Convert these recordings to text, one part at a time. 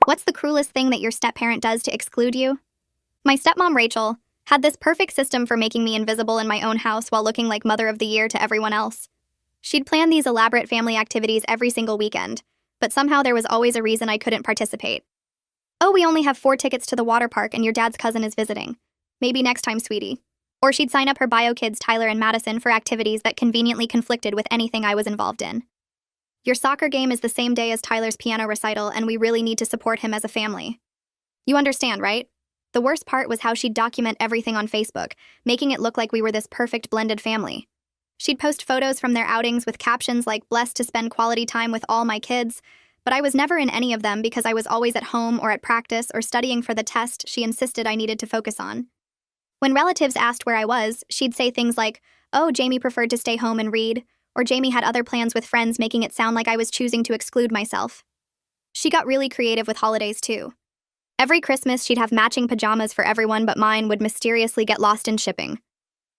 What's the cruelest thing that your step-parent does to exclude you? My stepmom, Rachel, had this perfect system for making me invisible in my own house while looking like Mother of the Year to everyone else. She'd plan these elaborate family activities every single weekend, but somehow there was always a reason I couldn't participate. Oh, we only have 4 tickets to the water park and your dad's cousin is visiting. Maybe next time, sweetie. Or she'd sign up her bio kids, Tyler and Madison, for activities that conveniently conflicted with anything I was involved in. Your soccer game is the same day as Tyler's piano recital, and we really need to support him as a family. You understand, right? The worst part was how she'd document everything on Facebook, making it look like we were this perfect blended family. She'd post photos from their outings with captions like "blessed to spend quality time with all my kids," but I was never in any of them because I was always at home or at practice or studying for the test she insisted I needed to focus on. When relatives asked where I was, she'd say things like, "Oh, Jamie preferred to stay home and read," or Jamie had other plans with friends, making it sound like I was choosing to exclude myself. She got really creative with holidays, too. Every Christmas, she'd have matching pajamas for everyone, but mine would mysteriously get lost in shipping.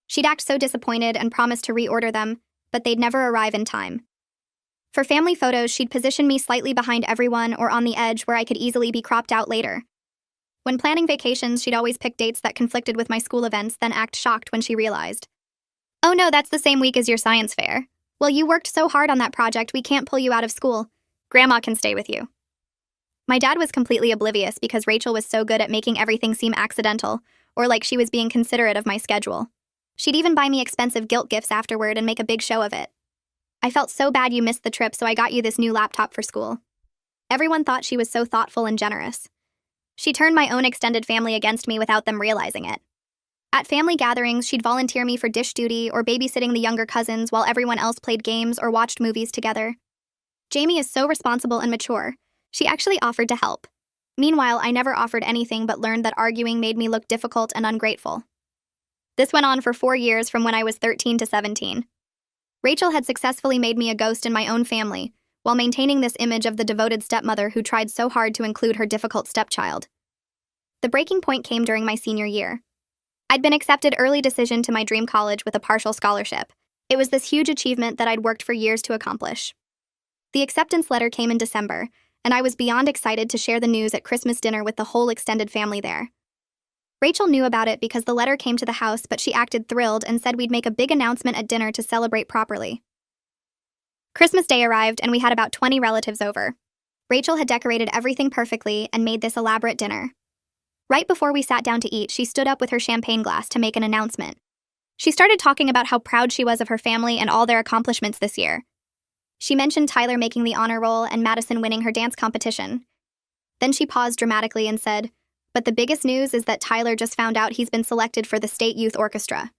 She'd act so disappointed and promise to reorder them, but they'd never arrive in time. For family photos, she'd position me slightly behind everyone or on the edge where I could easily be cropped out later. When planning vacations, she'd always pick dates that conflicted with my school events, then act shocked when she realized. "Oh no, that's the same week as your science fair. Well, you worked so hard on that project, we can't pull you out of school. Grandma can stay with you." My dad was completely oblivious because Rachel was so good at making everything seem accidental, or like she was being considerate of my schedule. She'd even buy me expensive guilt gifts afterward and make a big show of it. "I felt so bad you missed the trip, so I got you this new laptop for school." Everyone thought she was so thoughtful and generous. She turned my own extended family against me without them realizing it. At family gatherings, she'd volunteer me for dish duty or babysitting the younger cousins while everyone else played games or watched movies together. Jamie is so responsible and mature. She actually offered to help. Meanwhile, I never offered anything but learned that arguing made me look difficult and ungrateful. This went on for 4 years, from when I was 13 to 17. Rachel had successfully made me a ghost in my own family, while maintaining this image of the devoted stepmother who tried so hard to include her difficult stepchild. The breaking point came during my senior year. I'd been accepted early decision to my dream college with a partial scholarship. It was this huge achievement that I'd worked for years to accomplish. The acceptance letter came in December, and I was beyond excited to share the news at Christmas dinner with the whole extended family there. Rachel knew about it because the letter came to the house, but she acted thrilled and said we'd make a big announcement at dinner to celebrate properly. Christmas Day arrived, and we had about 20 relatives over. Rachel had decorated everything perfectly and made this elaborate dinner. Right before we sat down to eat, she stood up with her champagne glass to make an announcement. She started talking about how proud she was of her family and all their accomplishments this year. She mentioned Tyler making the honor roll and Madison winning her dance competition. Then she paused dramatically and said, "But the biggest news is that Tyler just found out he's been selected for the State Youth Orchestra."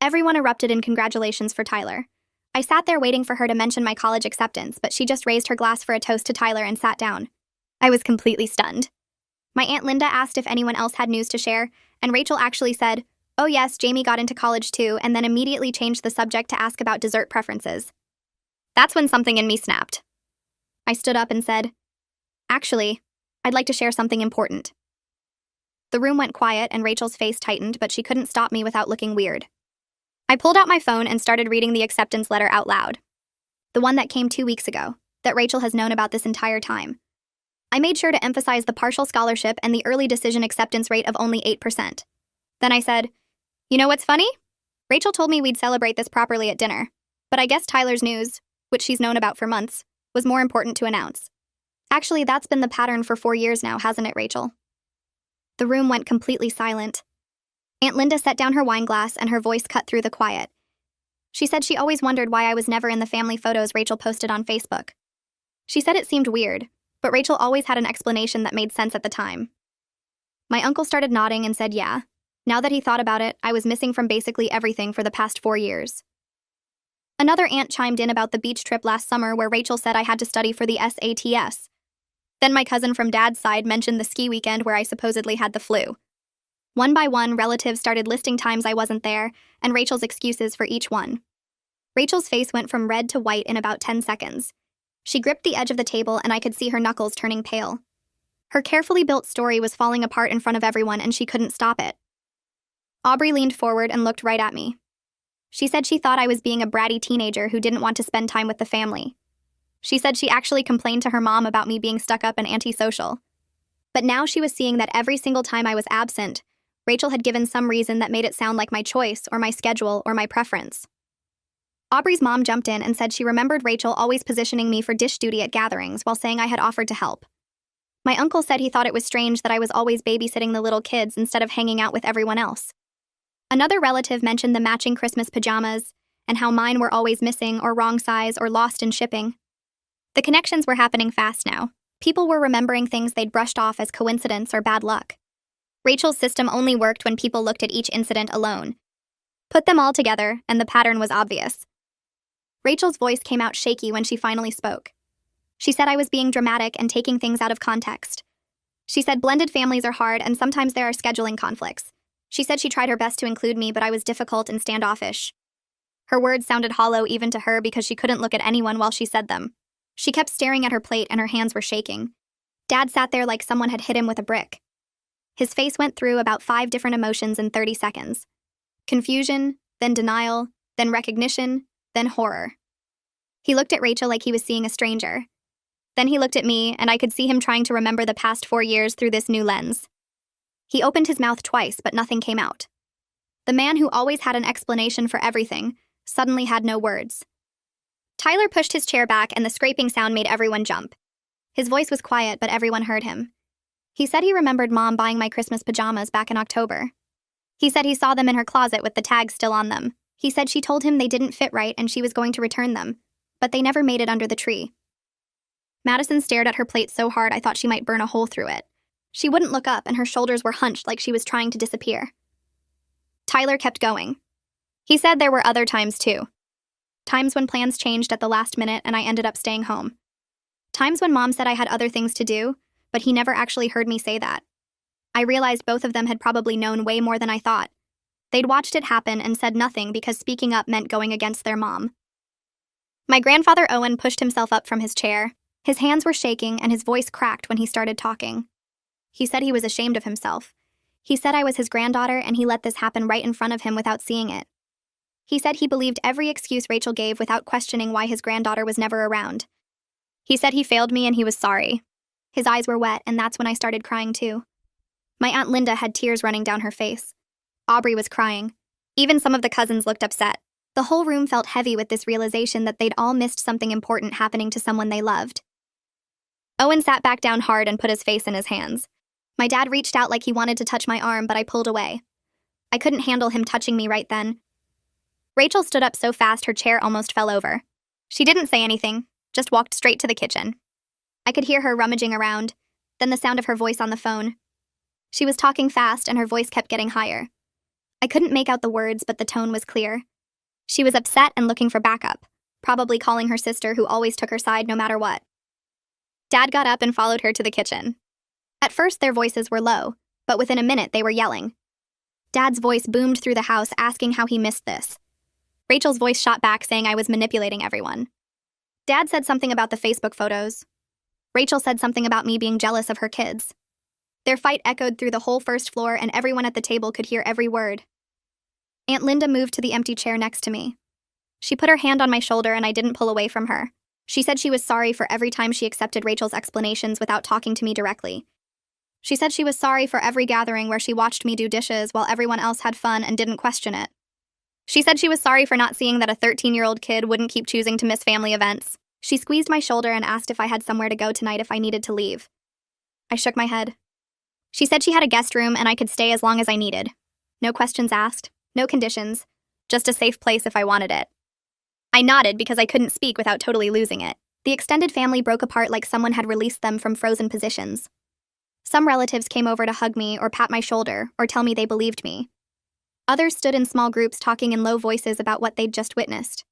Everyone erupted in congratulations for Tyler. I sat there waiting for her to mention my college acceptance, but she just raised her glass for a toast to Tyler and sat down. I was completely stunned. My Aunt Linda asked if anyone else had news to share, and Rachel actually said, "Oh yes, Jamie got into college too," and then immediately changed the subject to ask about dessert preferences. That's when something in me snapped. I stood up and said, "Actually, I'd like to share something important." The room went quiet and Rachel's face tightened, but she couldn't stop me without looking weird. I pulled out my phone and started reading the acceptance letter out loud. The one that came 2 weeks ago, that Rachel has known about this entire time. I made sure to emphasize the partial scholarship and the early decision acceptance rate of only 8%. Then I said, "You know what's funny? Rachel told me we'd celebrate this properly at dinner, but I guess Tyler's news, which she's known about for months, was more important to announce. Actually, that's been the pattern for 4 years now, hasn't it, Rachel?" The room went completely silent. Aunt Linda set down her wine glass and her voice cut through the quiet. She said she always wondered why I was never in the family photos Rachel posted on Facebook. She said it seemed weird, but Rachel always had an explanation that made sense at the time. My uncle started nodding and said yeah. Now that he thought about it, I was missing from basically everything for the past 4 years. Another aunt chimed in about the beach trip last summer where Rachel said I had to study for the SATs. Then my cousin from Dad's side mentioned the ski weekend where I supposedly had the flu. One by one, relatives started listing times I wasn't there, and Rachel's excuses for each one. Rachel's face went from red to white in about 10 seconds. She gripped the edge of the table and I could see her knuckles turning pale. Her carefully built story was falling apart in front of everyone and she couldn't stop it. Aubrey leaned forward and looked right at me. She said she thought I was being a bratty teenager who didn't want to spend time with the family. She said she actually complained to her mom about me being stuck up and antisocial. But now she was seeing that every single time I was absent, Rachel had given some reason that made it sound like my choice or my schedule or my preference. Aubrey's mom jumped in and said she remembered Rachel always positioning me for dish duty at gatherings while saying I had offered to help. My uncle said he thought it was strange that I was always babysitting the little kids instead of hanging out with everyone else. Another relative mentioned the matching Christmas pajamas and how mine were always missing or wrong size or lost in shipping. The connections were happening fast now. People were remembering things they'd brushed off as coincidence or bad luck. Rachel's system only worked when people looked at each incident alone. Put them all together, and the pattern was obvious. Rachel's voice came out shaky when she finally spoke. She said I was being dramatic and taking things out of context. She said blended families are hard and sometimes there are scheduling conflicts. She said she tried her best to include me, but I was difficult and standoffish. Her words sounded hollow even to her because she couldn't look at anyone while she said them. She kept staring at her plate and her hands were shaking. Dad sat there like someone had hit him with a brick. His face went through about 5 different emotions in 30 seconds. Confusion, then denial, then recognition, then horror. He looked at Rachel like he was seeing a stranger. Then he looked at me, and I could see him trying to remember the past 4 years through this new lens. He opened his mouth twice, but nothing came out. The man who always had an explanation for everything suddenly had no words. Tyler pushed his chair back, and the scraping sound made everyone jump. His voice was quiet, but everyone heard him. He said he remembered Mom buying my Christmas pajamas back in October. He said he saw them in her closet with the tags still on them. He said she told him they didn't fit right and she was going to return them, but they never made it under the tree. Madison stared at her plate so hard I thought she might burn a hole through it. She wouldn't look up and her shoulders were hunched like she was trying to disappear. Tyler kept going. He said there were other times too. Times when plans changed at the last minute and I ended up staying home. Times when Mom said I had other things to do, but he never actually heard me say that. I realized both of them had probably known way more than I thought. They'd watched it happen and said nothing because speaking up meant going against their mom. My grandfather Owen pushed himself up from his chair. His hands were shaking and his voice cracked when he started talking. He said he was ashamed of himself. He said I was his granddaughter and he let this happen right in front of him without seeing it. He said he believed every excuse Rachel gave without questioning why his granddaughter was never around. He said he failed me and he was sorry. His eyes were wet, and that's when I started crying too. My Aunt Linda had tears running down her face. Aubrey was crying. Even some of the cousins looked upset. The whole room felt heavy with this realization that they'd all missed something important happening to someone they loved. Owen sat back down hard and put his face in his hands. My dad reached out like he wanted to touch my arm, but I pulled away. I couldn't handle him touching me right then. Rachel stood up so fast her chair almost fell over. She didn't say anything, just walked straight to the kitchen. I could hear her rummaging around, then the sound of her voice on the phone. She was talking fast and her voice kept getting higher. I couldn't make out the words, but the tone was clear. She was upset and looking for backup, probably calling her sister who always took her side no matter what. Dad got up and followed her to the kitchen. At first their voices were low, but within a minute they were yelling. Dad's voice boomed through the house asking how he missed this. Rachel's voice shot back saying I was manipulating everyone. Dad said something about the Facebook photos. Rachel said something about me being jealous of her kids. Their fight echoed through the whole first floor and everyone at the table could hear every word. Aunt Linda moved to the empty chair next to me. She put her hand on my shoulder and I didn't pull away from her. She said she was sorry for every time she accepted Rachel's explanations without talking to me directly. She said she was sorry for every gathering where she watched me do dishes while everyone else had fun and didn't question it. She said she was sorry for not seeing that a 13-year-old kid wouldn't keep choosing to miss family events. She squeezed my shoulder and asked if I had somewhere to go tonight if I needed to leave. I shook my head. She said she had a guest room and I could stay as long as I needed. No questions asked, no conditions, just a safe place if I wanted it. I nodded because I couldn't speak without totally losing it. The extended family broke apart like someone had released them from frozen positions. Some relatives came over to hug me or pat my shoulder or tell me they believed me. Others stood in small groups talking in low voices about what they'd just witnessed.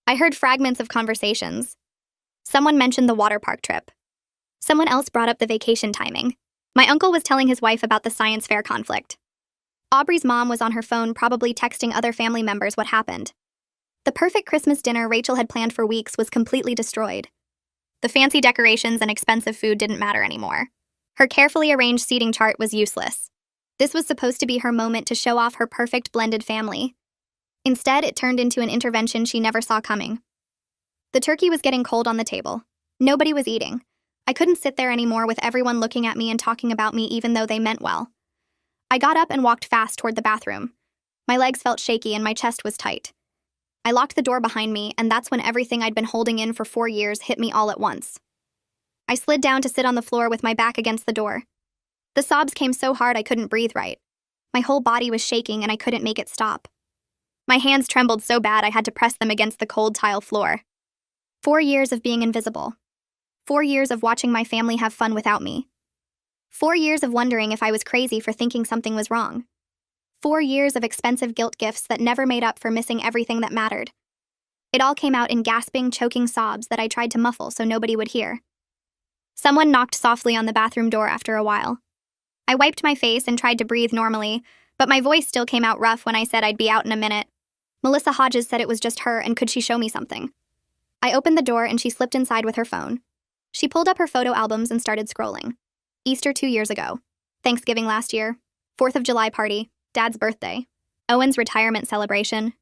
I heard fragments of conversations. Someone mentioned the water park trip. Someone else brought up the vacation timing. My uncle was telling his wife about the science fair conflict. Aubrey's mom was on her phone probably texting other family members what happened. The perfect Christmas dinner Rachel had planned for weeks was completely destroyed. The fancy decorations and expensive food didn't matter anymore. Her carefully arranged seating chart was useless. This was supposed to be her moment to show off her perfect blended family. Instead, it turned into an intervention she never saw coming. The turkey was getting cold on the table. Nobody was eating. I couldn't sit there anymore with everyone looking at me and talking about me even though they meant well. I got up and walked fast toward the bathroom. My legs felt shaky and my chest was tight. I locked the door behind me, and that's when everything I'd been holding in for 4 years hit me all at once. I slid down to sit on the floor with my back against the door. The sobs came so hard I couldn't breathe right. My whole body was shaking and I couldn't make it stop. My hands trembled so bad I had to press them against the cold tile floor. 4 years of being invisible. 4 years of watching my family have fun without me. 4 years of wondering if I was crazy for thinking something was wrong. 4 years of expensive guilt gifts that never made up for missing everything that mattered. It all came out in gasping, choking sobs that I tried to muffle so nobody would hear. Someone knocked softly on the bathroom door after a while. I wiped my face and tried to breathe normally, but my voice still came out rough when I said I'd be out in a minute. Melissa Hodges said it was just her and could she show me something. I opened the door and she slipped inside with her phone. She pulled up her photo albums and started scrolling. Easter 2 years ago. Thanksgiving last year. 4th of July party. Dad's birthday. Owen's retirement celebration.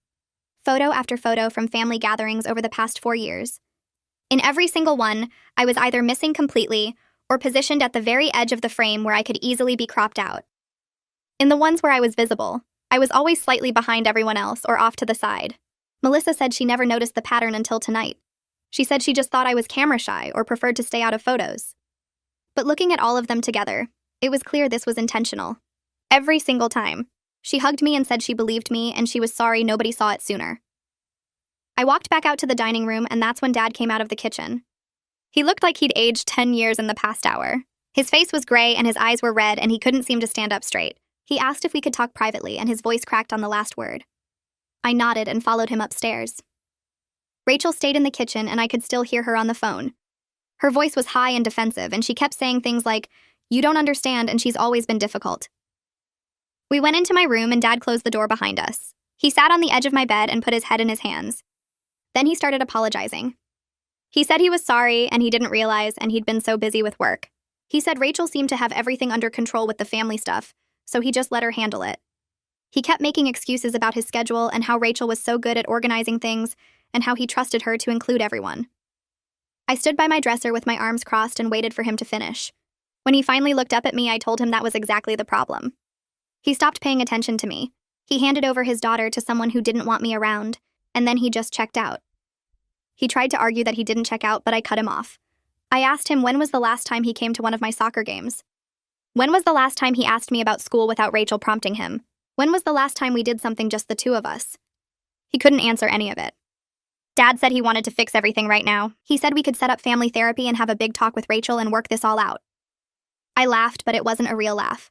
Photo after photo from family gatherings over the past 4 years. In every single one, I was either missing completely or positioned at the very edge of the frame where I could easily be cropped out. In the ones where I was visible, I was always slightly behind everyone else or off to the side. Melissa said she never noticed the pattern until tonight. She said she just thought I was camera shy or preferred to stay out of photos. But looking at all of them together, it was clear this was intentional. Every single time. She hugged me and said she believed me and she was sorry nobody saw it sooner. I walked back out to the dining room and that's when Dad came out of the kitchen. He looked like he'd aged 10 years in the past hour. His face was gray and his eyes were red and he couldn't seem to stand up straight. He asked if we could talk privately and his voice cracked on the last word. I nodded and followed him upstairs. Rachel stayed in the kitchen and I could still hear her on the phone. Her voice was high and defensive and she kept saying things like, "You don't understand and she's always been difficult." We went into my room and Dad closed the door behind us. He sat on the edge of my bed and put his head in his hands. Then he started apologizing. He said he was sorry and he didn't realize and he'd been so busy with work. He said Rachel seemed to have everything under control with the family stuff, so he just let her handle it. He kept making excuses about his schedule and how Rachel was so good at organizing things and how he trusted her to include everyone. I stood by my dresser with my arms crossed and waited for him to finish. When he finally looked up at me, I told him that was exactly the problem. He stopped paying attention to me. He handed over his daughter to someone who didn't want me around, and then he just checked out. He tried to argue that he didn't check out, but I cut him off. I asked him when was the last time he came to one of my soccer games. When was the last time he asked me about school without Rachel prompting him? When was the last time we did something just the two of us? He couldn't answer any of it. Dad said he wanted to fix everything right now. He said we could set up family therapy and have a big talk with Rachel and work this all out. I laughed, but it wasn't a real laugh.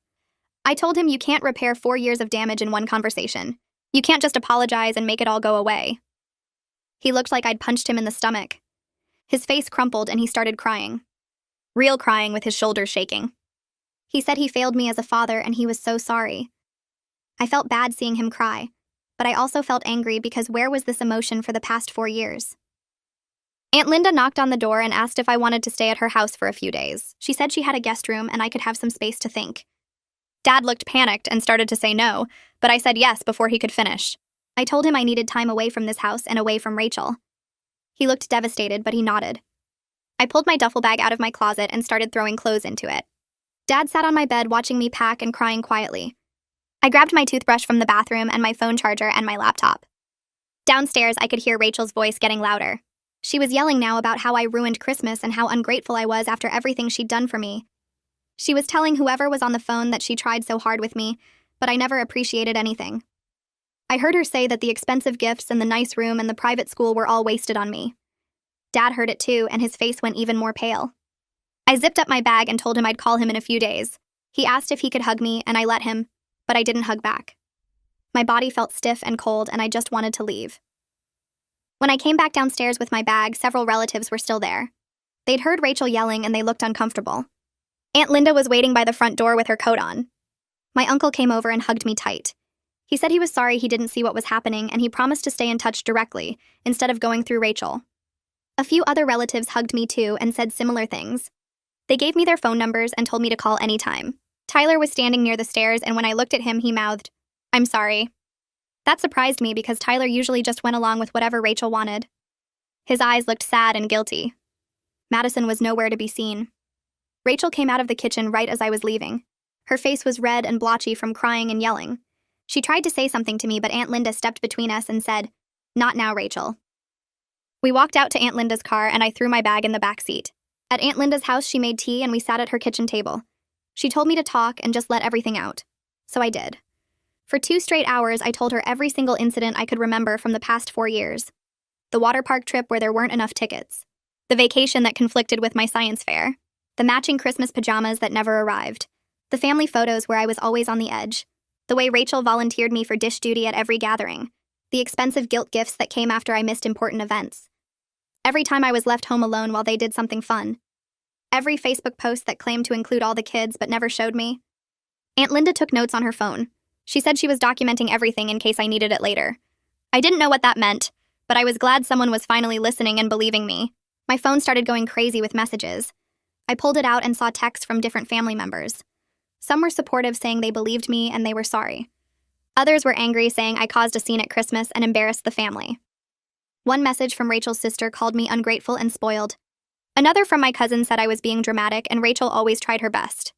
I told him you can't repair 4 years of damage in one conversation. You can't just apologize and make it all go away. He looked like I'd punched him in the stomach. His face crumpled and he started crying. Real crying with his shoulders shaking. He said he failed me as a father and he was so sorry. I felt bad seeing him cry, but I also felt angry because where was this emotion for the past 4 years? Aunt Linda knocked on the door and asked if I wanted to stay at her house for a few days. She said she had a guest room and I could have some space to think. Dad looked panicked and started to say no, but I said yes before he could finish. I told him I needed time away from this house and away from Rachel. He looked devastated, but he nodded. I pulled my duffel bag out of my closet and started throwing clothes into it. Dad sat on my bed watching me pack and crying quietly. I grabbed my toothbrush from the bathroom and my phone charger and my laptop. Downstairs, I could hear Rachel's voice getting louder. She was yelling now about how I ruined Christmas and how ungrateful I was after everything she'd done for me. She was telling whoever was on the phone that she tried so hard with me, but I never appreciated anything. I heard her say that the expensive gifts and the nice room and the private school were all wasted on me. Dad heard it too, and his face went even more pale. I zipped up my bag and told him I'd call him in a few days. He asked if he could hug me, and I let him, but I didn't hug back. My body felt stiff and cold, and I just wanted to leave. When I came back downstairs with my bag, several relatives were still there. They'd heard Rachel yelling, and they looked uncomfortable. Aunt Linda was waiting by the front door with her coat on. My uncle came over and hugged me tight. He said he was sorry he didn't see what was happening, and he promised to stay in touch directly, instead of going through Rachel. A few other relatives hugged me too and said similar things. They gave me their phone numbers and told me to call anytime. Tyler was standing near the stairs, and when I looked at him, he mouthed, "I'm sorry." That surprised me because Tyler usually just went along with whatever Rachel wanted. His eyes looked sad and guilty. Madison was nowhere to be seen. Rachel came out of the kitchen right as I was leaving. Her face was red and blotchy from crying and yelling. She tried to say something to me, but Aunt Linda stepped between us and said, "Not now, Rachel." We walked out to Aunt Linda's car and I threw my bag in the back seat. At Aunt Linda's house, she made tea and we sat at her kitchen table. She told me to talk and just let everything out. So I did. For 2 straight hours, I told her every single incident I could remember from the past 4 years. The water park trip where there weren't enough tickets. The vacation that conflicted with my science fair. The matching Christmas pajamas that never arrived. The family photos where I was always on the edge. The way Rachel volunteered me for dish duty at every gathering. The expensive guilt gifts that came after I missed important events. Every time I was left home alone while they did something fun. Every Facebook post that claimed to include all the kids but never showed me. Aunt Linda took notes on her phone. She said she was documenting everything in case I needed it later. I didn't know what that meant, but I was glad someone was finally listening and believing me. My phone started going crazy with messages. I pulled it out and saw texts from different family members. Some were supportive, saying they believed me and they were sorry. Others were angry, saying I caused a scene at Christmas and embarrassed the family. One message from Rachel's sister called me ungrateful and spoiled. Another from my cousin said I was being dramatic and Rachel always tried her best.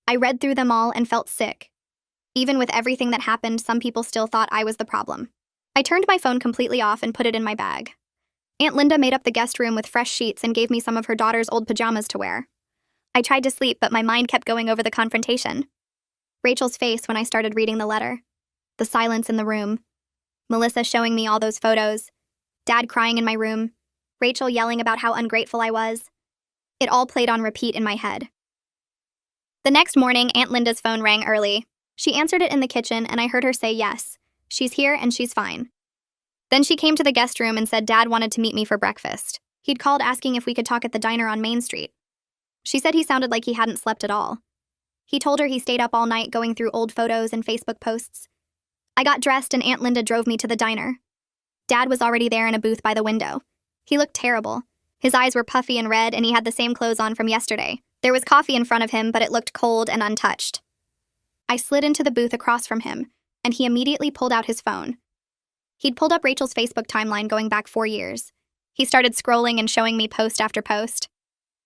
I read through them all and felt sick. Even with everything that happened, some people still thought I was the problem. I turned my phone completely off and put it in my bag. Aunt Linda made up the guest room with fresh sheets and gave me some of her daughter's old pajamas to wear. I tried to sleep, but my mind kept going over the confrontation. Rachel's face when I started reading the letter. The silence in the room. Melissa showing me all those photos. Dad crying in my room. Rachel yelling about how ungrateful I was. It all played on repeat in my head. The next morning, Aunt Linda's phone rang early. She answered it in the kitchen, and I heard her say yes. She's here and she's fine. Then she came to the guest room and said Dad wanted to meet me for breakfast. He'd called asking if we could talk at the diner on Main Street. She said he sounded like he hadn't slept at all. He told her he stayed up all night going through old photos and Facebook posts. I got dressed and Aunt Linda drove me to the diner. Dad was already there in a booth by the window. He looked terrible. His eyes were puffy and red, and he had the same clothes on from yesterday. There was coffee in front of him, but it looked cold and untouched. I slid into the booth across from him, and he immediately pulled out his phone. He'd pulled up Rachel's Facebook timeline going back 4 years. He started scrolling and showing me post after post.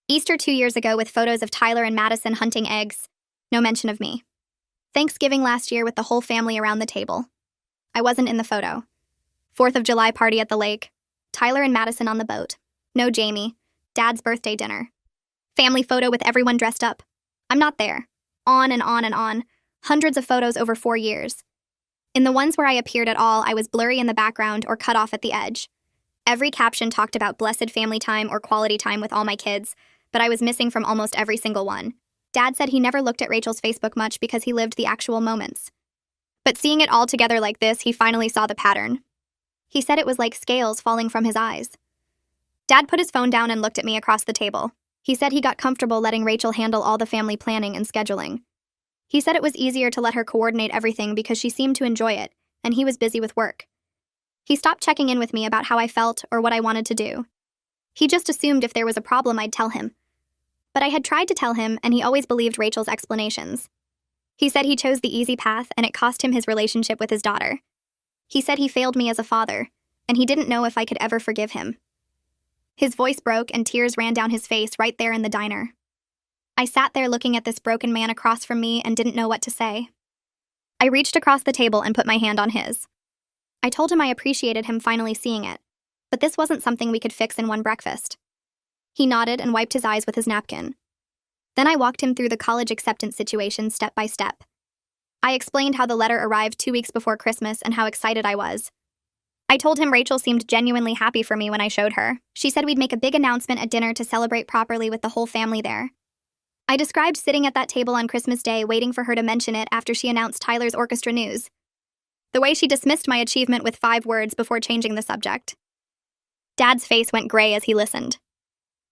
Easter 2 years ago with photos of Tyler and Madison hunting eggs. No mention of me. Thanksgiving last year with the whole family around the table. I wasn't in the photo. 4th of July party at the lake. Tyler and Madison on the boat. No Jamie. Dad's birthday dinner. Family photo with everyone dressed up. I'm not there. On and on and on. Hundreds of photos over 4 years. In the ones where I appeared at all, I was blurry in the background or cut off at the edge. Every caption talked about blessed family time or quality time with all my kids, but I was missing from almost every single one. Dad said he never looked at Rachel's Facebook much because he lived the actual moments. But seeing it all together like this, he finally saw the pattern. He said it was like scales falling from his eyes. Dad put his phone down and looked at me across the table. He said he got comfortable letting Rachel handle all the family planning and scheduling. He said it was easier to let her coordinate everything because she seemed to enjoy it, and he was busy with work. He stopped checking in with me about how I felt or what I wanted to do. He just assumed if there was a problem, I'd tell him. But I had tried to tell him, and he always believed Rachel's explanations. He said he chose the easy path, and it cost him his relationship with his daughter. He said he failed me as a father, and he didn't know if I could ever forgive him. His voice broke and tears ran down his face right there in the diner. I sat there looking at this broken man across from me and didn't know what to say. I reached across the table and put my hand on his. I told him I appreciated him finally seeing it, but this wasn't something we could fix in one breakfast. He nodded and wiped his eyes with his napkin. Then I walked him through the college acceptance situation step by step. I explained how the letter arrived 2 weeks before Christmas and how excited I was. I told him Rachel seemed genuinely happy for me when I showed her. She said we'd make a big announcement at dinner to celebrate properly with the whole family there. I described sitting at that table on Christmas Day waiting for her to mention it after she announced Tyler's orchestra news. The way she dismissed my achievement with 5 words before changing the subject. Dad's face went gray as he listened.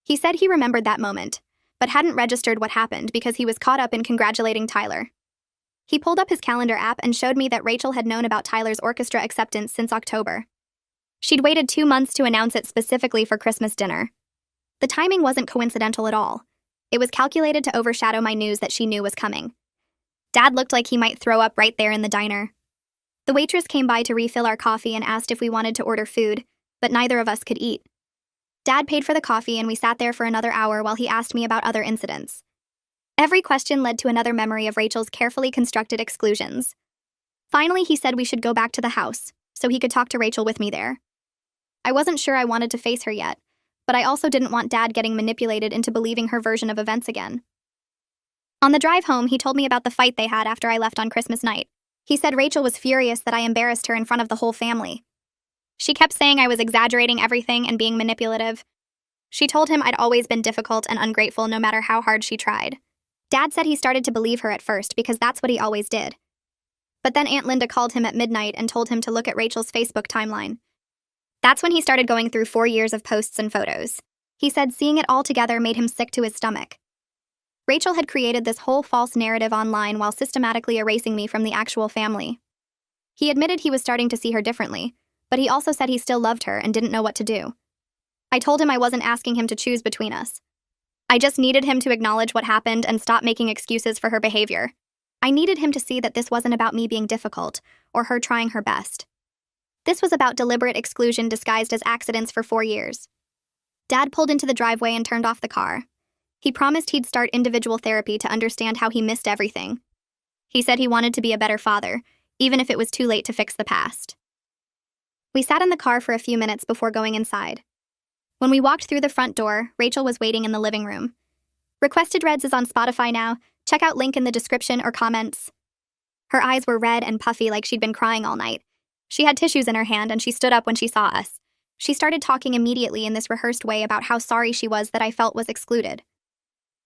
He said he remembered that moment, but hadn't registered what happened because he was caught up in congratulating Tyler. He pulled up his calendar app and showed me that Rachel had known about Tyler's orchestra acceptance since October. She'd waited 2 months to announce it specifically for Christmas dinner. The timing wasn't coincidental at all. It was calculated to overshadow my news that she knew was coming. Dad looked like he might throw up right there in the diner. The waitress came by to refill our coffee and asked if we wanted to order food, but neither of us could eat. Dad paid for the coffee and we sat there for another hour while he asked me about other incidents. Every question led to another memory of Rachel's carefully constructed exclusions. Finally, he said we should go back to the house, so he could talk to Rachel with me there. I wasn't sure I wanted to face her yet, but I also didn't want Dad getting manipulated into believing her version of events again. On the drive home, he told me about the fight they had after I left on Christmas night. He said Rachel was furious that I embarrassed her in front of the whole family. She kept saying I was exaggerating everything and being manipulative. She told him I'd always been difficult and ungrateful no matter how hard she tried. Dad said he started to believe her at first because that's what he always did. But then Aunt Linda called him at midnight and told him to look at Rachel's Facebook timeline. That's when he started going through 4 years of posts and photos. He said seeing it all together made him sick to his stomach. Rachel had created this whole false narrative online while systematically erasing me from the actual family. He admitted he was starting to see her differently, but he also said he still loved her and didn't know what to do. I told him I wasn't asking him to choose between us. I just needed him to acknowledge what happened and stop making excuses for her behavior. I needed him to see that this wasn't about me being difficult or her trying her best. This was about deliberate exclusion disguised as accidents for 4 years. Dad pulled into the driveway and turned off the car. He promised he'd start individual therapy to understand how he missed everything. He said he wanted to be a better father, even if it was too late to fix the past. We sat in the car for a few minutes before going inside. When we walked through the front door, Rachel was waiting in the living room. Requested Reds is on Spotify now. Check out link in the description or comments. Her eyes were red and puffy like she'd been crying all night. She had tissues in her hand and she stood up when she saw us. She started talking immediately in this rehearsed way about how sorry she was that I felt was excluded.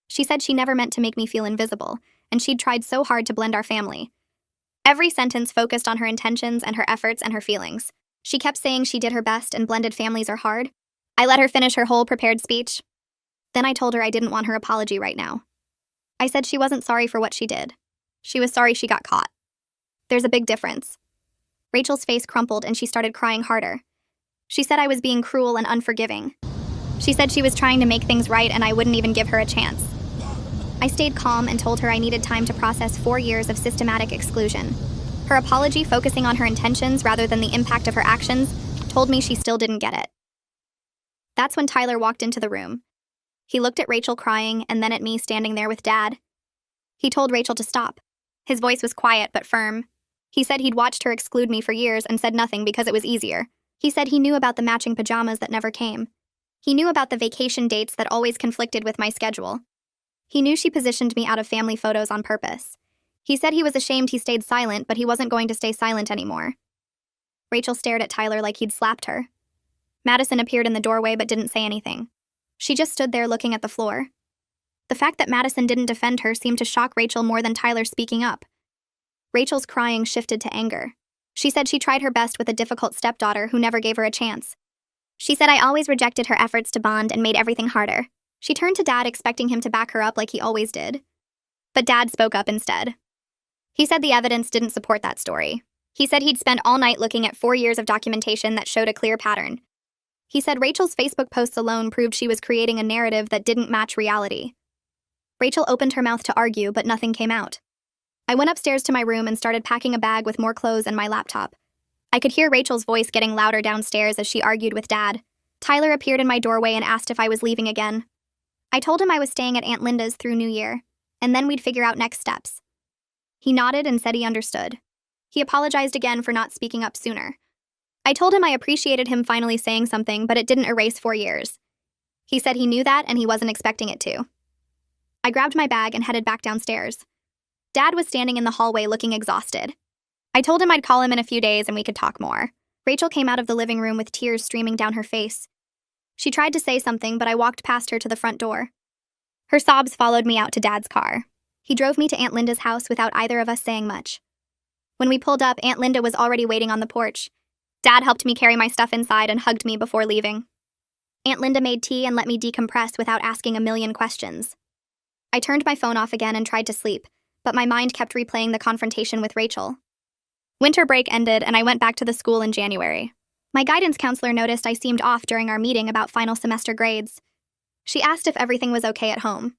She said she never meant to make me feel invisible, and she'd tried so hard to blend our family. Every sentence focused on her intentions and her efforts and her feelings. She kept saying she did her best and blended families are hard. I let her finish her whole prepared speech. Then I told her I didn't want her apology right now. I said she wasn't sorry for what she did. She was sorry she got caught. There's a big difference. Rachel's face crumpled and she started crying harder. She said I was being cruel and unforgiving. She said she was trying to make things right and I wouldn't even give her a chance. I stayed calm and told her I needed time to process 4 years of systematic exclusion. Her apology, focusing on her intentions rather than the impact of her actions, told me she still didn't get it. That's when Tyler walked into the room. He looked at Rachel crying and then at me standing there with Dad. He told Rachel to stop. His voice was quiet but firm. He said he'd watched her exclude me for years and said nothing because it was easier. He said he knew about the matching pajamas that never came. He knew about the vacation dates that always conflicted with my schedule. He knew she positioned me out of family photos on purpose. He said he was ashamed he stayed silent, but he wasn't going to stay silent anymore. Rachel stared at Tyler like he'd slapped her. Madison appeared in the doorway but didn't say anything. She just stood there looking at the floor. The fact that Madison didn't defend her seemed to shock Rachel more than Tyler speaking up. Rachel's crying shifted to anger. She said she tried her best with a difficult stepdaughter who never gave her a chance. She said I always rejected her efforts to bond and made everything harder. She turned to Dad expecting him to back her up like he always did. But Dad spoke up instead. He said the evidence didn't support that story. He said he'd spent all night looking at 4 years of documentation that showed a clear pattern. He said Rachel's Facebook posts alone proved she was creating a narrative that didn't match reality. Rachel opened her mouth to argue, but nothing came out. I went upstairs to my room and started packing a bag with more clothes and my laptop. I could hear Rachel's voice getting louder downstairs as she argued with Dad. Tyler appeared in my doorway and asked if I was leaving again. I told him I was staying at Aunt Linda's through New Year, and then we'd figure out next steps. He nodded and said he understood. He apologized again for not speaking up sooner. I told him I appreciated him finally saying something, but it didn't erase 4 years. He said he knew that and he wasn't expecting it to. I grabbed my bag and headed back downstairs. Dad was standing in the hallway looking exhausted. I told him I'd call him in a few days and we could talk more. Rachel came out of the living room with tears streaming down her face. She tried to say something, but I walked past her to the front door. Her sobs followed me out to Dad's car. He drove me to Aunt Linda's house without either of us saying much. When we pulled up, Aunt Linda was already waiting on the porch. Dad helped me carry my stuff inside and hugged me before leaving. Aunt Linda made tea and let me decompress without asking a million questions. I turned my phone off again and tried to sleep, but my mind kept replaying the confrontation with Rachel. Winter break ended and I went back to the school in January. My guidance counselor noticed I seemed off during our meeting about final semester grades. She asked if everything was okay at home.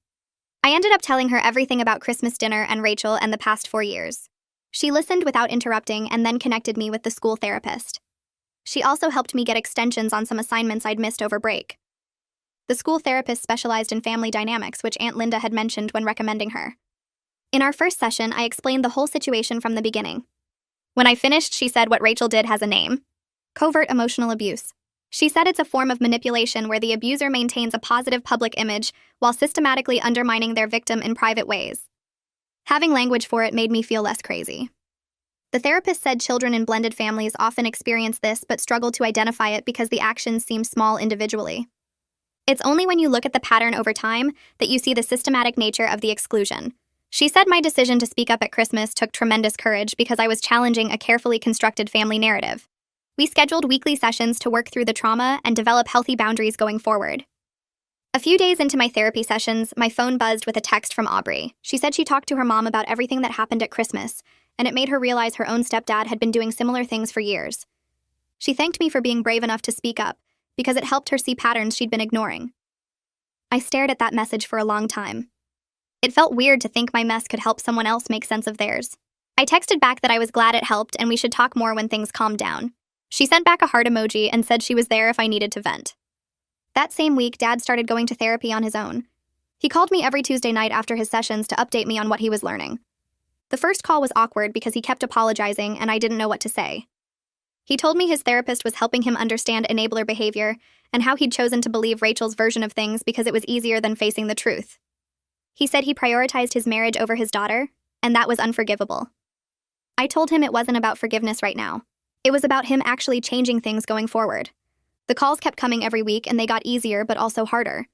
I ended up telling her everything about Christmas dinner and Rachel and the past 4 years. She listened without interrupting and then connected me with the school therapist. She also helped me get extensions on some assignments I'd missed over break. The school therapist specialized in family dynamics, which Aunt Linda had mentioned when recommending her. In our first session, I explained the whole situation from the beginning. When I finished, she said what Rachel did has a name: covert emotional abuse. She said it's a form of manipulation where the abuser maintains a positive public image while systematically undermining their victim in private ways. Having language for it made me feel less crazy. The therapist said children in blended families often experience this but struggle to identify it because the actions seem small individually. It's only when you look at the pattern over time that you see the systematic nature of the exclusion. She said my decision to speak up at Christmas took tremendous courage because I was challenging a carefully constructed family narrative. We scheduled weekly sessions to work through the trauma and develop healthy boundaries going forward. A few days into my therapy sessions, my phone buzzed with a text from Aubrey. She said she talked to her mom about everything that happened at Christmas, and it made her realize her own stepdad had been doing similar things for years. She thanked me for being brave enough to speak up, because it helped her see patterns she'd been ignoring. I stared at that message for a long time. It felt weird to think my mess could help someone else make sense of theirs. I texted back that I was glad it helped and we should talk more when things calmed down. She sent back a heart emoji and said she was there if I needed to vent. That same week, Dad started going to therapy on his own. He called me every Tuesday night after his sessions to update me on what he was learning. The first call was awkward because he kept apologizing and I didn't know what to say. He told me his therapist was helping him understand enabler behavior and how he'd chosen to believe Rachel's version of things because it was easier than facing the truth. He said he prioritized his marriage over his daughter, and that was unforgivable. I told him it wasn't about forgiveness right now. It was about him actually changing things going forward. The calls kept coming every week and they got easier but also harder.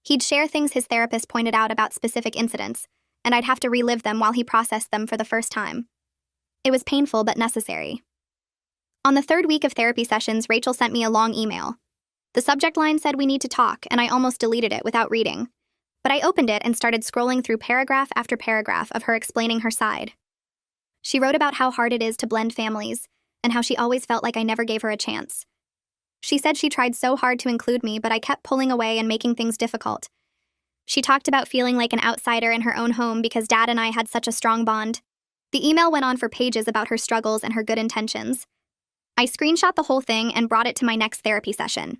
He'd share things his therapist pointed out about specific incidents, and I'd have to relive them while he processed them for the first time. It was painful but necessary. On the third week of therapy sessions, Rachel sent me a long email. The subject line said we need to talk, and I almost deleted it without reading. But I opened it and started scrolling through paragraph after paragraph of her explaining her side. She wrote about how hard it is to blend families, and how she always felt like I never gave her a chance. She said she tried so hard to include me, but I kept pulling away and making things difficult. She talked about feeling like an outsider in her own home because Dad and I had such a strong bond. The email went on for pages about her struggles and her good intentions. I screenshot the whole thing and brought it to my next therapy session.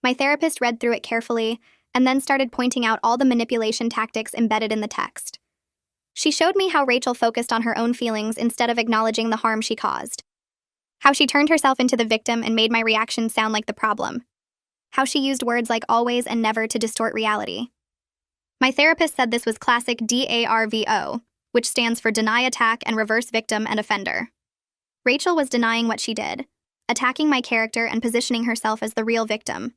My therapist read through it carefully and then started pointing out all the manipulation tactics embedded in the text. She showed me how Rachel focused on her own feelings instead of acknowledging the harm she caused. How she turned herself into the victim and made my reaction sound like the problem. How she used words like always and never to distort reality. My therapist said this was classic DARVO, which stands for deny, attack, and reverse victim and offender. Rachel was denying what she did, attacking my character and positioning herself as the real victim.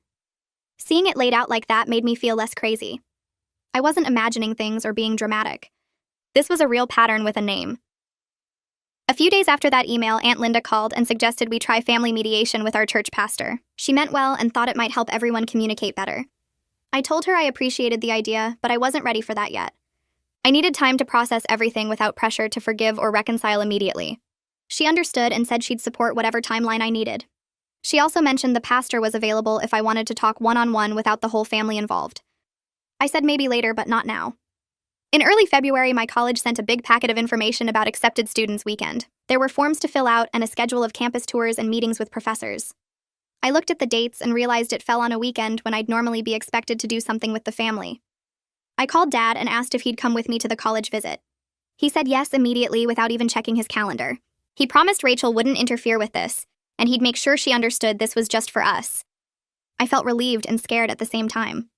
Seeing it laid out like that made me feel less crazy. I wasn't imagining things or being dramatic. This was a real pattern with a name. A few days after that email, Aunt Linda called and suggested we try family mediation with our church pastor. She meant well and thought it might help everyone communicate better. I told her I appreciated the idea, but I wasn't ready for that yet. I needed time to process everything without pressure to forgive or reconcile immediately. She understood and said she'd support whatever timeline I needed. She also mentioned the pastor was available if I wanted to talk one-on-one without the whole family involved. I said maybe later, but not now. In early February, my college sent a big packet of information about Accepted Students Weekend. There were forms to fill out and a schedule of campus tours and meetings with professors. I looked at the dates and realized it fell on a weekend when I'd normally be expected to do something with the family. I called Dad and asked if he'd come with me to the college visit. He said yes immediately without even checking his calendar. He promised Rachel wouldn't interfere with this, and he'd make sure she understood this was just for us. I felt relieved and scared at the same time.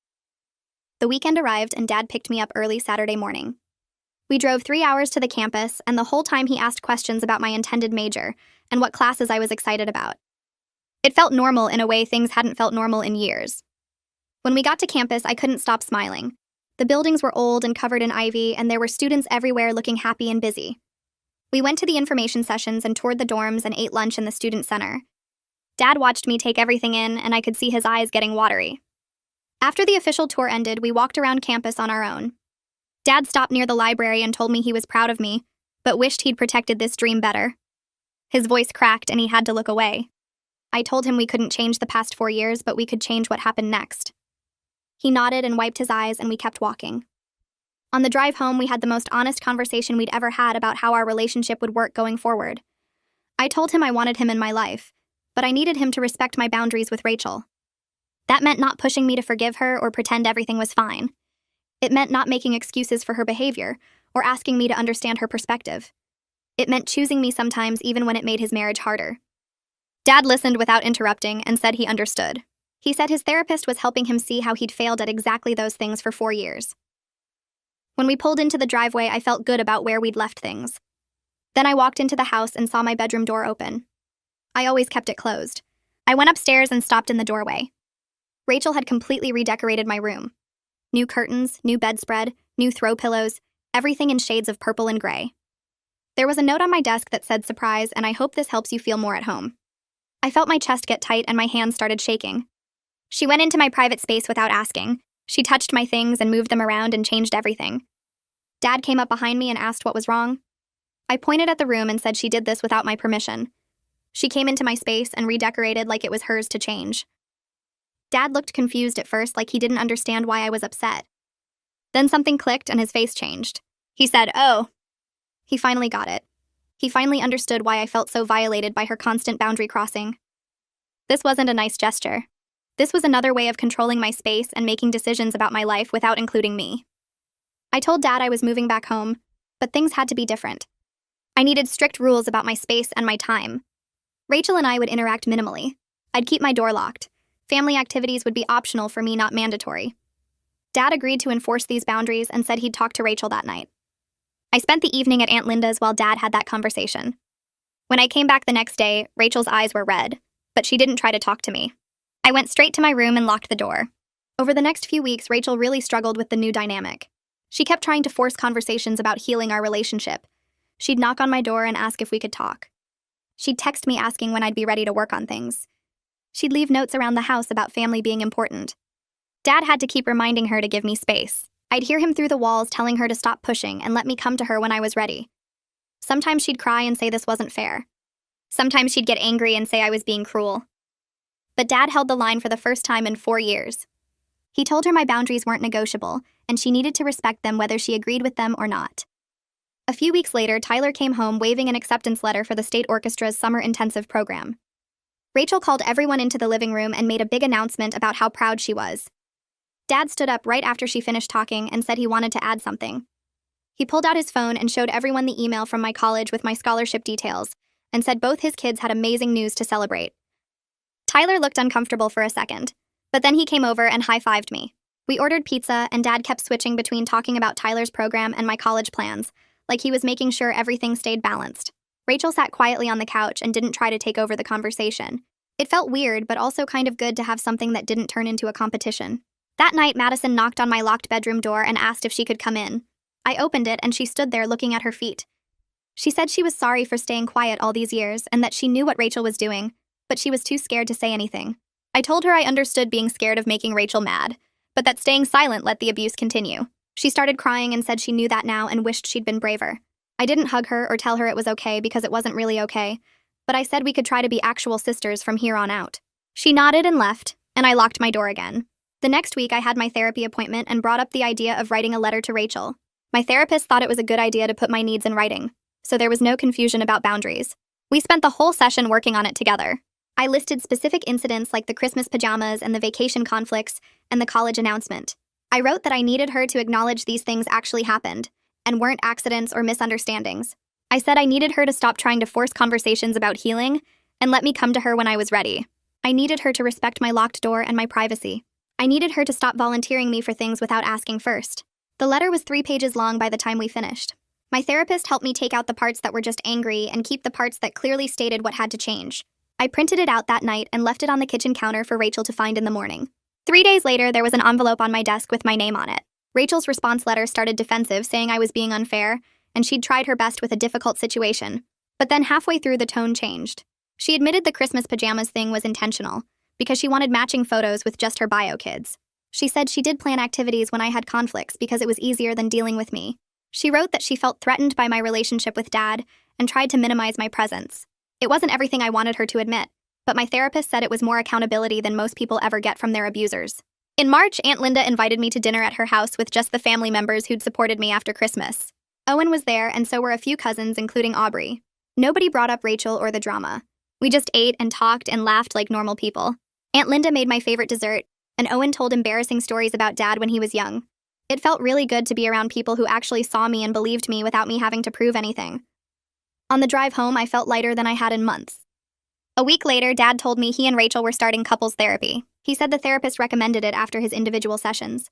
The weekend arrived and Dad picked me up early Saturday morning. We drove 3 hours to the campus, and the whole time he asked questions about my intended major and what classes I was excited about. It felt normal in a way things hadn't felt normal in years. When we got to campus, I couldn't stop smiling. The buildings were old and covered in ivy, and there were students everywhere looking happy and busy. We went to the information sessions and toured the dorms and ate lunch in the student center. Dad watched me take everything in, and I could see his eyes getting watery. After the official tour ended, we walked around campus on our own. Dad stopped near the library and told me he was proud of me, but wished he'd protected this dream better. His voice cracked and he had to look away. I told him we couldn't change the past 4 years, but we could change what happened next. He nodded and wiped his eyes, and we kept walking. On the drive home, we had the most honest conversation we'd ever had about how our relationship would work going forward. I told him I wanted him in my life, but I needed him to respect my boundaries with Rachel. That meant not pushing me to forgive her or pretend everything was fine. It meant not making excuses for her behavior or asking me to understand her perspective. It meant choosing me sometimes even when it made his marriage harder. Dad listened without interrupting and said he understood. He said his therapist was helping him see how he'd failed at exactly those things for 4 years. When we pulled into the driveway, I felt good about where we'd left things. Then I walked into the house and saw my bedroom door open. I always kept it closed. I went upstairs and stopped in the doorway. Rachel had completely redecorated my room. New curtains, new bedspread, new throw pillows, everything in shades of purple and gray. There was a note on my desk that said surprise, and I hope this helps you feel more at home. I felt my chest get tight and my hands started shaking. She went into my private space without asking. She touched my things and moved them around and changed everything. Dad came up behind me and asked what was wrong. I pointed at the room and said she did this without my permission. She came into my space and redecorated like it was hers to change. Dad looked confused at first, like he didn't understand why I was upset. Then something clicked and his face changed. He said, "Oh." He finally got it. He finally understood why I felt so violated by her constant boundary crossing. This wasn't a nice gesture. This was another way of controlling my space and making decisions about my life without including me. I told Dad I was moving back home, but things had to be different. I needed strict rules about my space and my time. Rachel and I would interact minimally. I'd keep my door locked. Family activities would be optional for me, not mandatory. Dad agreed to enforce these boundaries and said he'd talk to Rachel that night. I spent the evening at Aunt Linda's while Dad had that conversation. When I came back the next day, Rachel's eyes were red, but she didn't try to talk to me. I went straight to my room and locked the door. Over the next few weeks, Rachel really struggled with the new dynamic. She kept trying to force conversations about healing our relationship. She'd knock on my door and ask if we could talk. She'd text me asking when I'd be ready to work on things. She'd leave notes around the house about family being important. Dad had to keep reminding her to give me space. I'd hear him through the walls telling her to stop pushing and let me come to her when I was ready. Sometimes she'd cry and say this wasn't fair. Sometimes she'd get angry and say I was being cruel. But Dad held the line for the first time in 4 years. He told her my boundaries weren't negotiable, and she needed to respect them whether she agreed with them or not. A few weeks later, Tyler came home waving an acceptance letter for the state orchestra's summer intensive program. Rachel called everyone into the living room and made a big announcement about how proud she was. Dad stood up right after she finished talking and said he wanted to add something. He pulled out his phone and showed everyone the email from my college with my scholarship details, and said both his kids had amazing news to celebrate. Tyler looked uncomfortable for a second, but then he came over and high-fived me. We ordered pizza, and Dad kept switching between talking about Tyler's program and my college plans, like he was making sure everything stayed balanced. Rachel sat quietly on the couch and didn't try to take over the conversation. It felt weird, but also kind of good to have something that didn't turn into a competition. That night, Madison knocked on my locked bedroom door and asked if she could come in. I opened it, and she stood there looking at her feet. She said she was sorry for staying quiet all these years and that she knew what Rachel was doing, but she was too scared to say anything. I told her I understood being scared of making Rachel mad, but that staying silent let the abuse continue. She started crying and said she knew that now and wished she'd been braver. I didn't hug her or tell her it was okay because it wasn't really okay, but I said we could try to be actual sisters from here on out. She nodded and left, and I locked my door again. The next week, I had my therapy appointment and brought up the idea of writing a letter to Rachel. My therapist thought it was a good idea to put my needs in writing, so there was no confusion about boundaries. We spent the whole session working on it together. I listed specific incidents like the Christmas pajamas and the vacation conflicts and the college announcement. I wrote that I needed her to acknowledge these things actually happened and weren't accidents or misunderstandings. I said I needed her to stop trying to force conversations about healing and let me come to her when I was ready. I needed her to respect my locked door and my privacy. I needed her to stop volunteering me for things without asking first. The letter was 3 pages long by the time we finished. My therapist helped me take out the parts that were just angry and keep the parts that clearly stated what had to change. I printed it out that night and left it on the kitchen counter for Rachel to find in the morning. 3 days later, there was an envelope on my desk with my name on it. Rachel's response letter started defensive, saying I was being unfair, and she'd tried her best with a difficult situation. But then halfway through, the tone changed. She admitted the Christmas pajamas thing was intentional, because she wanted matching photos with just her bio kids. She said she did plan activities when I had conflicts because it was easier than dealing with me. She wrote that she felt threatened by my relationship with Dad and tried to minimize my presence. It wasn't everything I wanted her to admit, but my therapist said it was more accountability than most people ever get from their abusers. In March, Aunt Linda invited me to dinner at her house with just the family members who'd supported me after Christmas. Owen was there, and so were a few cousins, including Aubrey. Nobody brought up Rachel or the drama. We just ate and talked and laughed like normal people. Aunt Linda made my favorite dessert, and Owen told embarrassing stories about Dad when he was young. It felt really good to be around people who actually saw me and believed me without me having to prove anything. On the drive home, I felt lighter than I had in months. A week later, Dad told me he and Rachel were starting couples therapy. He said the therapist recommended it after his individual sessions.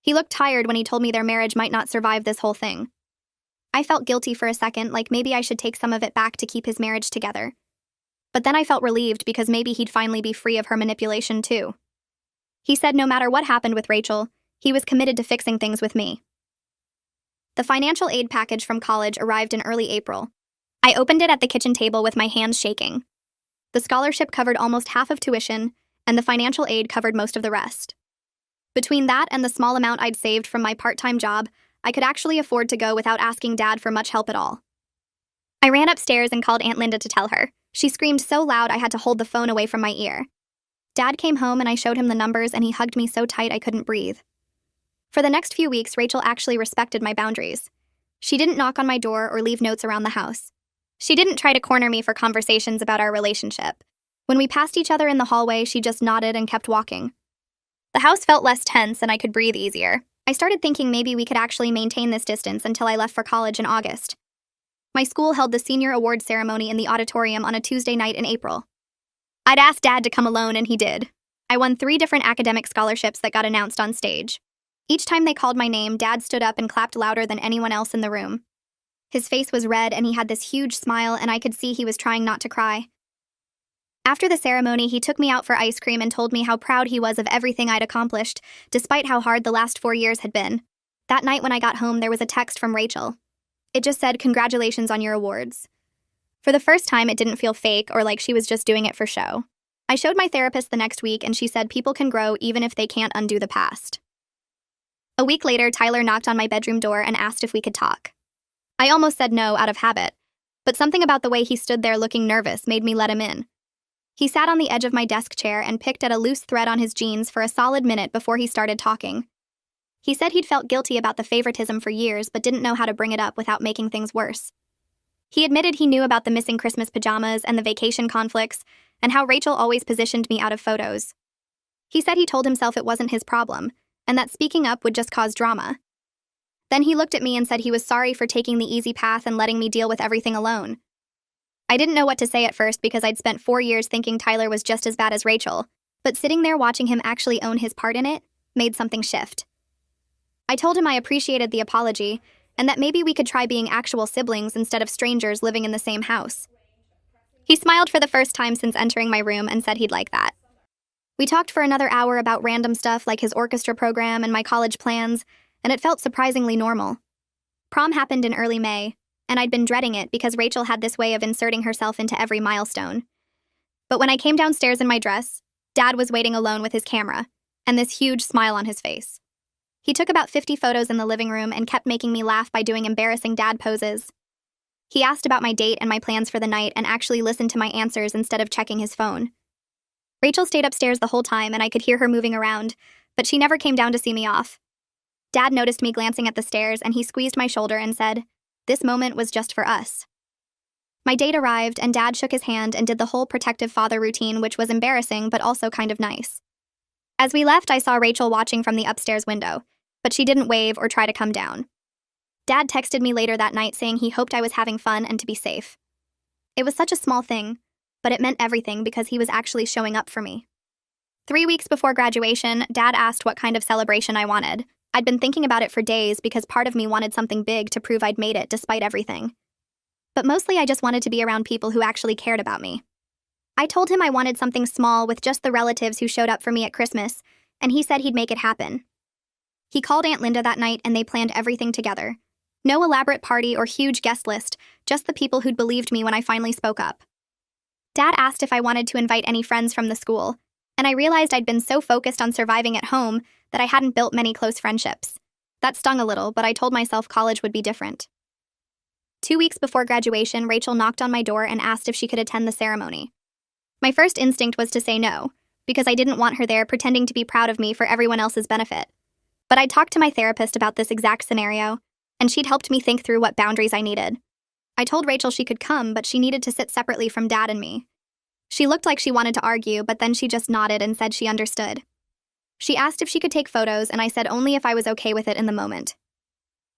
He looked tired when he told me their marriage might not survive this whole thing. I felt guilty for a second, like maybe I should take some of it back to keep his marriage together. But then I felt relieved because maybe he'd finally be free of her manipulation too. He said no matter what happened with Rachel, he was committed to fixing things with me. The financial aid package from college arrived in early April. I opened it at the kitchen table with my hands shaking. The scholarship covered almost half of tuition, and the financial aid covered most of the rest. Between that and the small amount I'd saved from my part-time job, I could actually afford to go without asking Dad for much help at all. I ran upstairs and called Aunt Linda to tell her. She screamed so loud I had to hold the phone away from my ear. Dad came home and I showed him the numbers and he hugged me so tight I couldn't breathe. For the next few weeks, Rachel actually respected my boundaries. She didn't knock on my door or leave notes around the house. She didn't try to corner me for conversations about our relationship. When we passed each other in the hallway, she just nodded and kept walking. The house felt less tense and I could breathe easier. I started thinking maybe we could actually maintain this distance until I left for college in August. My school held the senior award ceremony in the auditorium on a Tuesday night in April. I'd asked Dad to come alone and he did. I won 3 different academic scholarships that got announced on stage. Each time they called my name, Dad stood up and clapped louder than anyone else in the room. His face was red and he had this huge smile and I could see he was trying not to cry. After the ceremony, he took me out for ice cream and told me how proud he was of everything I'd accomplished, despite how hard the last 4 years had been. That night when I got home, there was a text from Rachel. It just said, "Congratulations on your awards." For the first time, it didn't feel fake or like she was just doing it for show. I showed my therapist the next week and she said people can grow even if they can't undo the past. A week later, Tyler knocked on my bedroom door and asked if we could talk. I almost said no out of habit, but something about the way he stood there looking nervous made me let him in. He sat on the edge of my desk chair and picked at a loose thread on his jeans for a solid minute before he started talking. He said he'd felt guilty about the favoritism for years but didn't know how to bring it up without making things worse. He admitted he knew about the missing Christmas pajamas and the vacation conflicts and how Rachel always positioned me out of photos. He said he told himself it wasn't his problem and that speaking up would just cause drama. Then he looked at me and said he was sorry for taking the easy path and letting me deal with everything alone. I didn't know what to say at first because I'd spent 4 years thinking Tyler was just as bad as Rachel, but sitting there watching him actually own his part in it made something shift. I told him I appreciated the apology and that maybe we could try being actual siblings instead of strangers living in the same house. He smiled for the first time since entering my room and said he'd like that. We talked for another hour about random stuff like his orchestra program and my college plans, and it felt surprisingly normal. Prom happened in early May, and I'd been dreading it because Rachel had this way of inserting herself into every milestone. But when I came downstairs in my dress, Dad was waiting alone with his camera, and this huge smile on his face. He took about 50 photos in the living room and kept making me laugh by doing embarrassing dad poses. He asked about my date and my plans for the night and actually listened to my answers instead of checking his phone. Rachel stayed upstairs the whole time and I could hear her moving around, but she never came down to see me off. Dad noticed me glancing at the stairs and he squeezed my shoulder and said, "This moment was just for us." My date arrived and Dad shook his hand and did the whole protective father routine, which was embarrassing but also kind of nice. As we left, I saw Rachel watching from the upstairs window, but she didn't wave or try to come down. Dad texted me later that night saying he hoped I was having fun and to be safe. It was such a small thing, but it meant everything because he was actually showing up for me. 3 weeks before graduation, Dad asked what kind of celebration I wanted. I'd been thinking about it for days because part of me wanted something big to prove I'd made it despite everything. But mostly I just wanted to be around people who actually cared about me. I told him I wanted something small with just the relatives who showed up for me at Christmas, and he said he'd make it happen. He called Aunt Linda that night and they planned everything together. No elaborate party or huge guest list, just the people who'd believed me when I finally spoke up. Dad asked if I wanted to invite any friends from the school, and I realized I'd been so focused on surviving at home that I hadn't built many close friendships. That stung a little, but I told myself college would be different. 2 weeks before graduation, Rachel knocked on my door and asked if she could attend the ceremony. My first instinct was to say no, because I didn't want her there pretending to be proud of me for everyone else's benefit. But I talked to my therapist about this exact scenario, and she'd helped me think through what boundaries I needed. I told Rachel she could come, but she needed to sit separately from Dad and me. She looked like she wanted to argue, but then she just nodded and said she understood. She asked if she could take photos, and I said only if I was okay with it in the moment.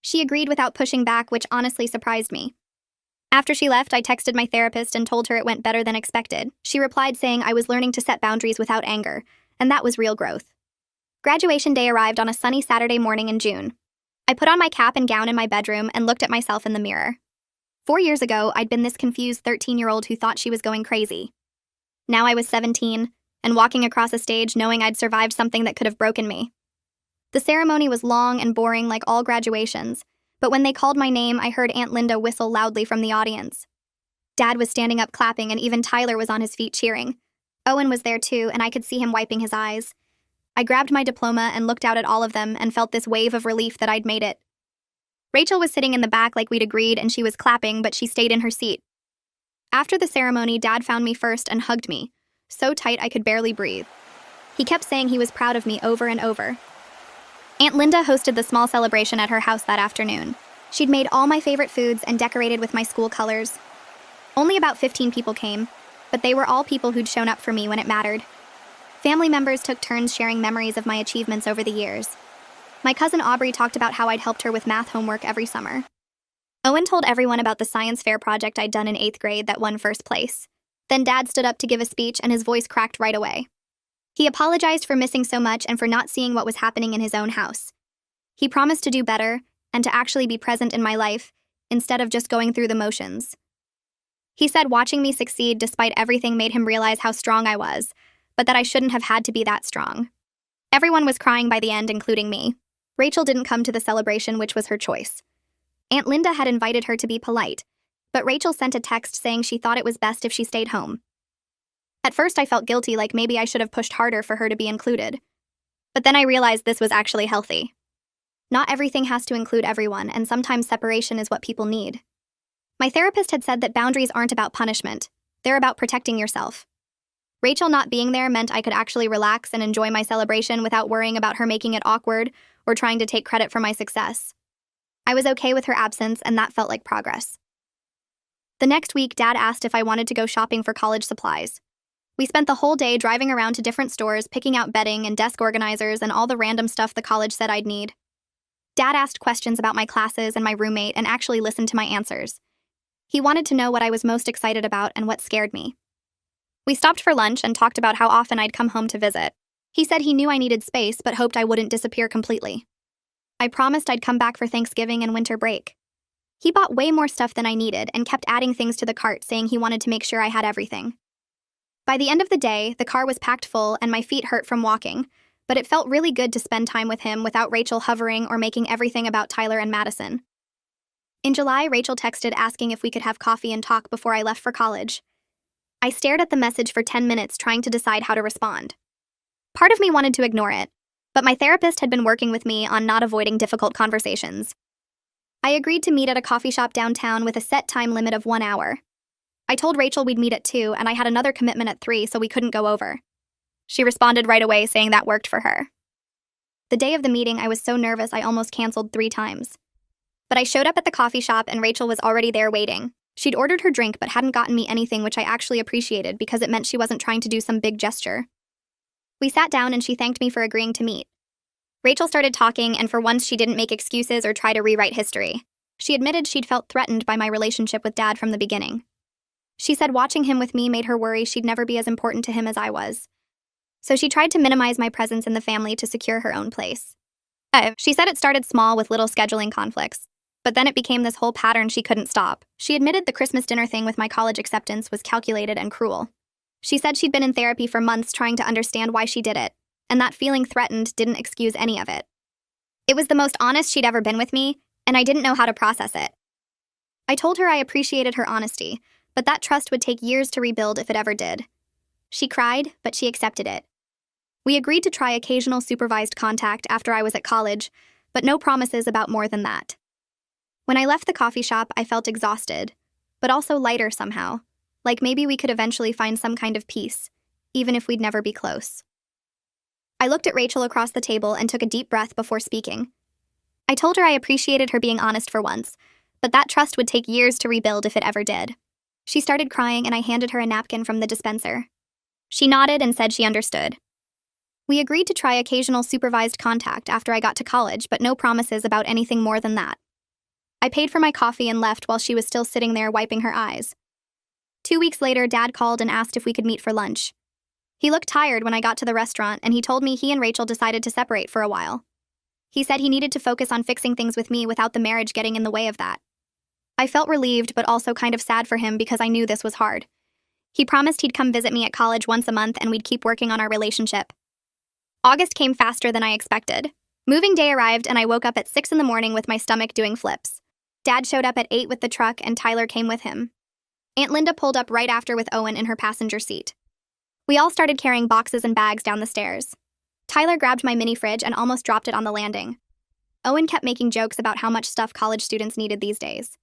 She agreed without pushing back, which honestly surprised me. After she left, I texted my therapist and told her it went better than expected. She replied saying I was learning to set boundaries without anger, and that was real growth. Graduation day arrived on a sunny Saturday morning in June. I put on my cap and gown in my bedroom and looked at myself in the mirror. 4 years ago, I'd been this confused 13-year-old who thought she was going crazy. Now I was 17, and walking across a stage knowing I'd survived something that could have broken me. The ceremony was long and boring like all graduations, but when they called my name, I heard Aunt Linda whistle loudly from the audience. Dad was standing up clapping, and even Tyler was on his feet cheering. Owen was there too, and I could see him wiping his eyes. I grabbed my diploma and looked out at all of them and felt this wave of relief that I'd made it. Rachel was sitting in the back like we'd agreed, and she was clapping, but she stayed in her seat. After the ceremony, Dad found me first and hugged me, so tight I could barely breathe. He kept saying he was proud of me over and over. Aunt Linda hosted the small celebration at her house that afternoon. She'd made all my favorite foods and decorated with my school colors. Only about 15 people came, but they were all people who'd shown up for me when it mattered. Family members took turns sharing memories of my achievements over the years. My cousin Aubrey talked about how I'd helped her with math homework every summer. Owen told everyone about the science fair project I'd done in 8th grade that won first place. Then Dad stood up to give a speech, and his voice cracked right away. He apologized for missing so much and for not seeing what was happening in his own house. He promised to do better and to actually be present in my life instead of just going through the motions. He said watching me succeed despite everything made him realize how strong I was, but that I shouldn't have had to be that strong. Everyone was crying by the end, including me. Rachel didn't come to the celebration, which was her choice. Aunt Linda had invited her to be polite, but Rachel sent a text saying she thought it was best if she stayed home. At first, I felt guilty, like maybe I should have pushed harder for her to be included. But then I realized this was actually healthy. Not everything has to include everyone, and sometimes separation is what people need. My therapist had said that boundaries aren't about punishment. They're about protecting yourself. Rachel not being there meant I could actually relax and enjoy my celebration without worrying about her making it awkward or trying to take credit for my success. I was okay with her absence, and that felt like progress. The next week, Dad asked if I wanted to go shopping for college supplies. We spent the whole day driving around to different stores, picking out bedding and desk organizers and all the random stuff the college said I'd need. Dad asked questions about my classes and my roommate and actually listened to my answers. He wanted to know what I was most excited about and what scared me. We stopped for lunch and talked about how often I'd come home to visit. He said he knew I needed space but hoped I wouldn't disappear completely. I promised I'd come back for Thanksgiving and winter break. He bought way more stuff than I needed and kept adding things to the cart, saying he wanted to make sure I had everything. By the end of the day, the car was packed full and my feet hurt from walking, but it felt really good to spend time with him without Rachel hovering or making everything about Tyler and Madison. In July, Rachel texted asking if we could have coffee and talk before I left for college. I stared at the message for 10 minutes trying to decide how to respond. Part of me wanted to ignore it, but my therapist had been working with me on not avoiding difficult conversations. I agreed to meet at a coffee shop downtown with a set time limit of 1 hour. I told Rachel we'd meet at 2, and I had another commitment at 3, so we couldn't go over. She responded right away saying that worked for her. The day of the meeting, I was so nervous I almost canceled 3 times. But I showed up at the coffee shop and Rachel was already there waiting. She'd ordered her drink but hadn't gotten me anything, which I actually appreciated because it meant she wasn't trying to do some big gesture. We sat down and she thanked me for agreeing to meet. Rachel started talking, and for once she didn't make excuses or try to rewrite history. She admitted she'd felt threatened by my relationship with Dad from the beginning. She said watching him with me made her worry she'd never be as important to him as I was. So she tried to minimize my presence in the family to secure her own place. She said it started small with little scheduling conflicts, but then it became this whole pattern she couldn't stop. She admitted the Christmas dinner thing with my college acceptance was calculated and cruel. She said she'd been in therapy for months trying to understand why she did it, and that feeling threatened didn't excuse any of it. It was the most honest she'd ever been with me, and I didn't know how to process it. I told her I appreciated her honesty, but that trust would take years to rebuild if it ever did. She cried, but she accepted it. We agreed to try occasional supervised contact after I was at college, but no promises about more than that. When I left the coffee shop, I felt exhausted, but also lighter somehow, like maybe we could eventually find some kind of peace, even if we'd never be close. I looked at Rachel across the table and took a deep breath before speaking. I told her I appreciated her being honest for once, but that trust would take years to rebuild if it ever did. She started crying and I handed her a napkin from the dispenser. She nodded and said she understood. We agreed to try occasional supervised contact after I got to college, but no promises about anything more than that. I paid for my coffee and left while she was still sitting there wiping her eyes. 2 weeks later, Dad called and asked if we could meet for lunch. He looked tired when I got to the restaurant, and he told me he and Rachel decided to separate for a while. He said he needed to focus on fixing things with me without the marriage getting in the way of that. I felt relieved, but also kind of sad for him because I knew this was hard. He promised he'd come visit me at college once a month and we'd keep working on our relationship. August came faster than I expected. Moving day arrived and I woke up at 6 in the morning with my stomach doing flips. Dad showed up at 8 with the truck and Tyler came with him. Aunt Linda pulled up right after with Owen in her passenger seat. We all started carrying boxes and bags down the stairs. Tyler grabbed my mini fridge and almost dropped it on the landing. Owen kept making jokes about how much stuff college students needed these days.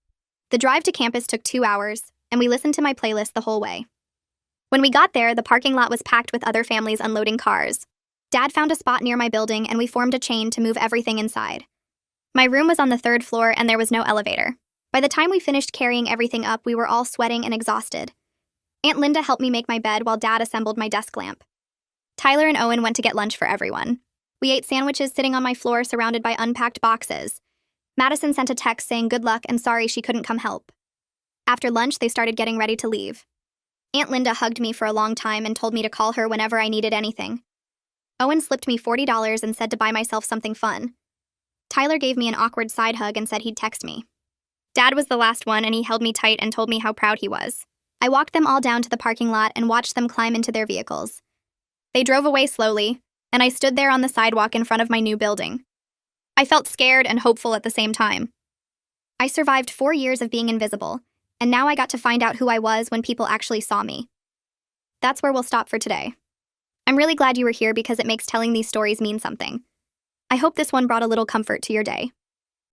The drive to campus took 2 hours, and we listened to my playlist the whole way. When we got there, the parking lot was packed with other families unloading cars. Dad found a spot near my building, and we formed a chain to move everything inside. My room was on the 3rd floor, and there was no elevator. By the time we finished carrying everything up, we were all sweating and exhausted. Aunt Linda helped me make my bed while Dad assembled my desk lamp. Tyler and Owen went to get lunch for everyone. We ate sandwiches sitting on my floor surrounded by unpacked boxes. Madison sent a text saying good luck and sorry she couldn't come help. After lunch, they started getting ready to leave. Aunt Linda hugged me for a long time and told me to call her whenever I needed anything. Owen slipped me $40 and said to buy myself something fun. Tyler gave me an awkward side hug and said he'd text me. Dad was the last one and he held me tight and told me how proud he was. I walked them all down to the parking lot and watched them climb into their vehicles. They drove away slowly, and I stood there on the sidewalk in front of my new building. I felt scared and hopeful at the same time. I survived 4 years of being invisible, and now I got to find out who I was when people actually saw me. That's where we'll stop for today. I'm really glad you were here because it makes telling these stories mean something. I hope this one brought a little comfort to your day.